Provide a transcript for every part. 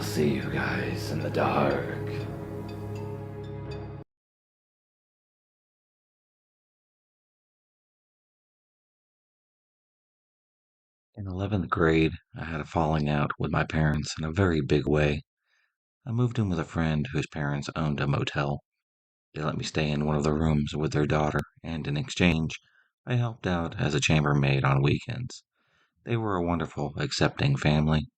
see you guys in the dark. In 11th grade, I had a falling out with my parents in a very big way. I moved in with a friend whose parents owned a motel. They let me stay in one of the rooms with their daughter, and in exchange, I helped out as a chambermaid on weekends. They were a wonderful, accepting family.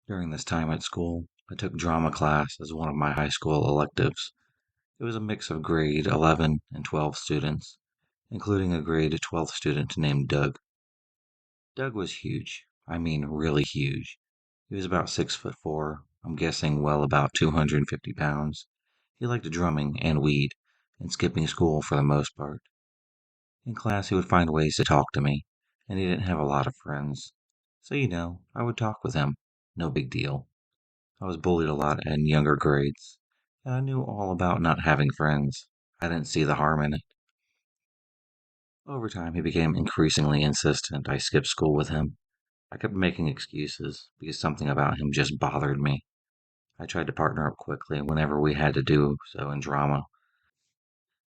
During this time at school, I took drama class as one of my high school electives. It was a mix of grade 11 and 12 students, including a grade 12 student named Doug. Doug was huge. I mean, really huge. He was about 6'4". I'm guessing well about 250 pounds. He liked drumming and weed, and skipping school for the most part. In class, he would find ways to talk to me, and he didn't have a lot of friends. So, I would talk with him. No big deal. I was bullied a lot in younger grades, and I knew all about not having friends. I didn't see the harm in it. Over time, he became increasingly insistent I skip school with him. I kept making excuses because something about him just bothered me. I tried to partner up quickly whenever we had to do so in drama,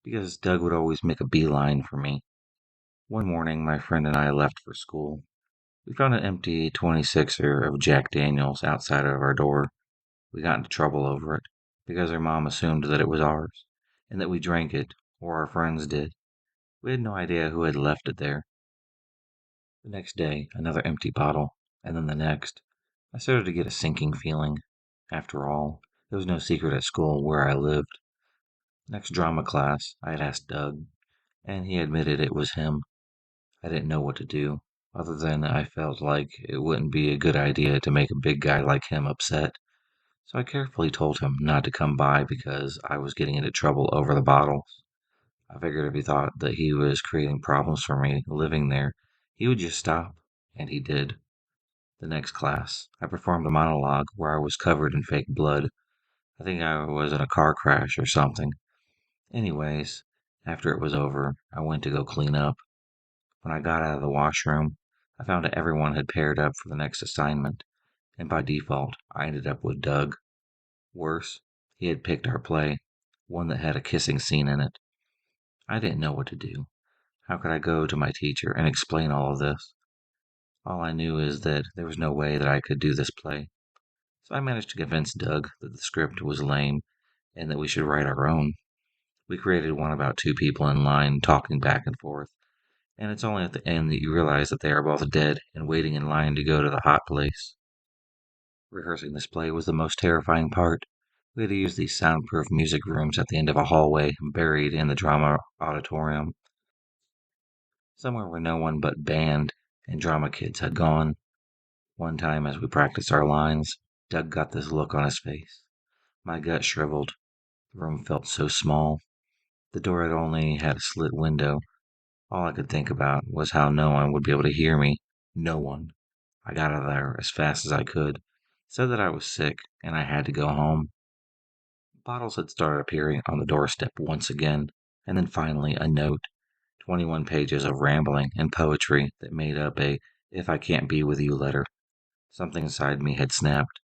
because Doug would always make a beeline for me. One morning, my friend and I left for school. We found an empty 26er of Jack Daniels outside of our door. We got into trouble over it, because our mom assumed that it was ours, and that we drank it, or our friends did. We had no idea who had left it there. The next day, another empty bottle, and then the next. I started to get a sinking feeling. After all, there was no secret at school where I lived. Next drama class, I had asked Doug, and he admitted it was him. I didn't know what to do, other than I felt like it wouldn't be a good idea to make a big guy like him upset. So I carefully told him not to come by because I was getting into trouble over the bottles. I figured if he thought that he was creating problems for me living there, he would just stop, and he did. The next class, I performed a monologue where I was covered in fake blood. I think I was in a car crash or something. Anyways, after it was over, I went to go clean up. When I got out of the washroom, I found that everyone had paired up for the next assignment, and by default, I ended up with Doug. Worse, he had picked our play, one that had a kissing scene in it. I didn't know what to do. How could I go to my teacher and explain all of this? All I knew is that there was no way that I could do this play. So I managed to convince Doug that the script was lame and that we should write our own. We created one about two people in line talking back and forth, and it's only at the end that you realize that they are both dead and waiting in line to go to the hot place. Rehearsing this play was the most terrifying part. We had to use these soundproof music rooms at the end of a hallway buried in the drama auditorium, somewhere where no one but band and drama kids had gone. One time, as we practiced our lines, Doug got this look on his face. My gut shriveled. The room felt so small. The door had only had a slit window. All I could think about was how no one would be able to hear me. No one. I got out of there as fast as I could, said that I was sick and I had to go home. Bottles had started appearing on the doorstep once again, and then finally a note. 21 pages of rambling and poetry that made up a "if I can't be with you" letter. Something inside me had snapped.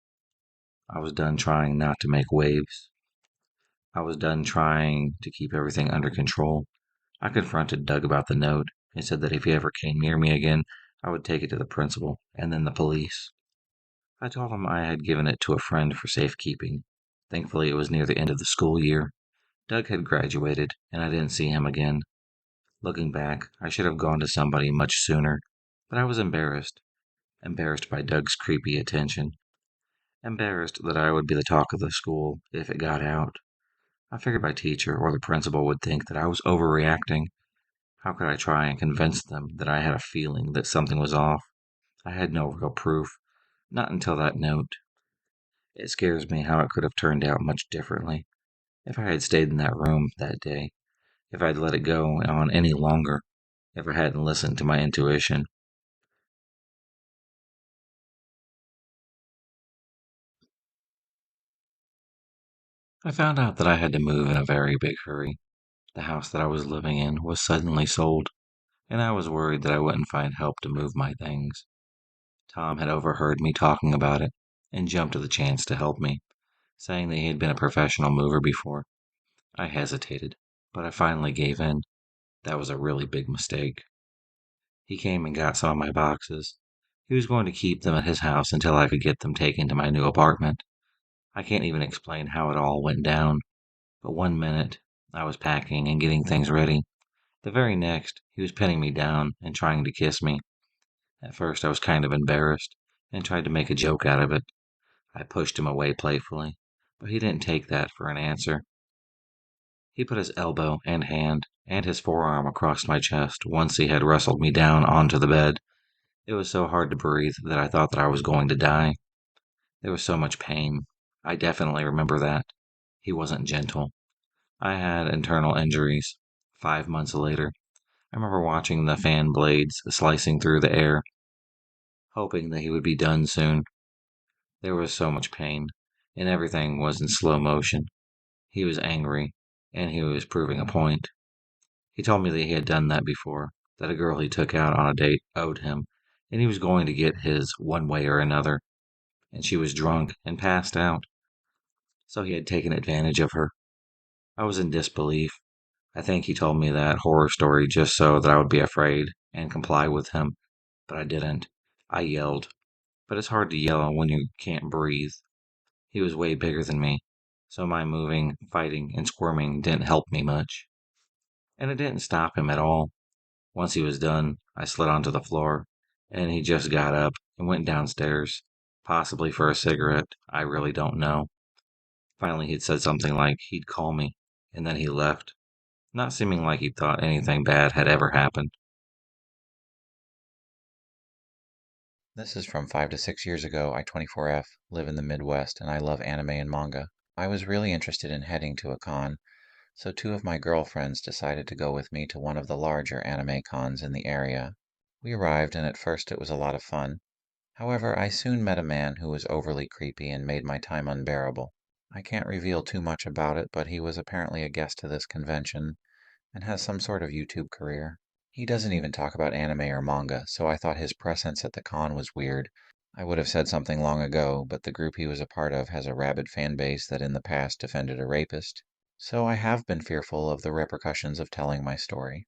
I was done trying not to make waves. I was done trying to keep everything under control. I confronted Doug about the note and said that if he ever came near me again, I would take it to the principal and then the police. I told him I had given it to a friend for safekeeping. Thankfully, it was near the end of the school year. Doug had graduated, and I didn't see him again. Looking back, I should have gone to somebody much sooner, but I was embarrassed. Embarrassed by Doug's creepy attention. Embarrassed that I would be the talk of the school if it got out. I figured my teacher or the principal would think that I was overreacting. How could I try and convince them that I had a feeling that something was off? I had no real proof, not until that note. It scares me how it could have turned out much differently if I had stayed in that room that day, if I'd let it go on any longer, if I hadn't listened to my intuition. I found out that I had to move in a very big hurry. The house that I was living in was suddenly sold, and I was worried that I wouldn't find help to move my things. Tom had overheard me talking about it. and jumped at the chance to help me, saying that he had been a professional mover before. I hesitated, but I finally gave in. That was a really big mistake. He came and got some of my boxes. He was going to keep them at his house until I could get them taken to my new apartment. I can't even explain how it all went down, but one minute I was packing and getting things ready. The very next, he was pinning me down and trying to kiss me. At first, I was kind of embarrassed and tried to make a joke out of it. I pushed him away playfully, but he didn't take that for an answer. He put his elbow and hand and his forearm across my chest once he had wrestled me down onto the bed. It was so hard to breathe that I thought that I was going to die. There was so much pain. I definitely remember that. He wasn't gentle. I had internal injuries. 5 months later, I remember watching the fan blades slicing through the air, hoping that he would be done soon. There was so much pain, and everything was in slow motion. He was angry, and he was proving a point. He told me that he had done that before, that a girl he took out on a date owed him, and he was going to get his one way or another, and she was drunk and passed out, so he had taken advantage of her. I was in disbelief. I think he told me that horror story just so that I would be afraid and comply with him, but I didn't. I yelled, but it's hard to yell when you can't breathe. He was way bigger than me, so my moving, fighting, and squirming didn't help me much. And it didn't stop him at all. Once he was done, I slid onto the floor, and he just got up and went downstairs, possibly for a cigarette. I really don't know. Finally, he'd said something like he'd call me, and then he left, not seeming like he thought anything bad had ever happened. This is from 5 to 6 years ago. I 24F, live in the Midwest, and I love anime and manga. I was really interested in heading to a con, so two of my girlfriends decided to go with me to one of the larger anime cons in the area. We arrived, and at first it was a lot of fun. However, I soon met a man who was overly creepy and made my time unbearable. I can't reveal too much about it, but he was apparently a guest to this convention and has some sort of YouTube career. He doesn't even talk about anime or manga, so I thought his presence at the con was weird. I would have said something long ago, but the group he was a part of has a rabid fan base that in the past defended a rapist. So I have been fearful of the repercussions of telling my story.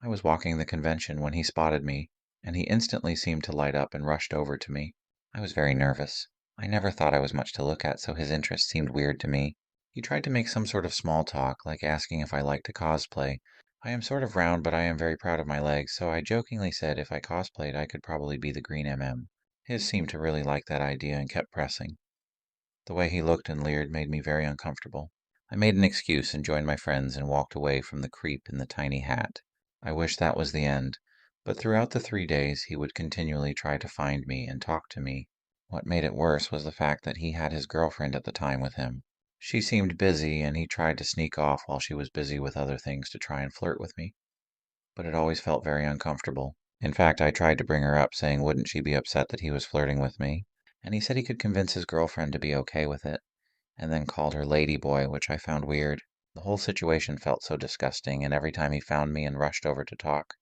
I was walking the convention when he spotted me, and he instantly seemed to light up and rushed over to me. I was very nervous. I never thought I was much to look at, so his interest seemed weird to me. He tried to make some sort of small talk, like asking if I liked to cosplay. I am sort of round, but I am very proud of my legs, so I jokingly said if I cosplayed, I could probably be the Green MM. His seemed to really like that idea and kept pressing. The way he looked and leered made me very uncomfortable. I made an excuse and joined my friends and walked away from the creep in the tiny hat. I wish that was the end, but throughout the 3 days he would continually try to find me and talk to me. What made it worse was the fact that he had his girlfriend at the time with him. She seemed busy, and he tried to sneak off while she was busy with other things to try and flirt with me. But it always felt very uncomfortable. In fact, I tried to bring her up, saying wouldn't she be upset that he was flirting with me? And he said he could convince his girlfriend to be okay with it, and then called her Lady Boy, which I found weird. The whole situation felt so disgusting, and every time he found me and rushed over to talk,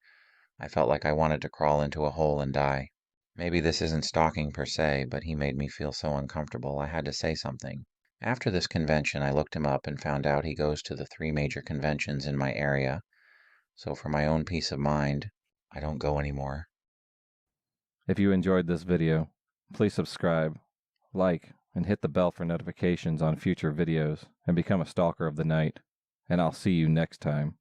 I felt like I wanted to crawl into a hole and die. Maybe this isn't stalking per se, but he made me feel so uncomfortable I had to say something. After this convention, I looked him up and found out he goes to the 3 major conventions in my area, so for my own peace of mind, I don't go anymore. If you enjoyed this video, please subscribe, like, and hit the bell for notifications on future videos and become a stalker of the night. And I'll see you next time.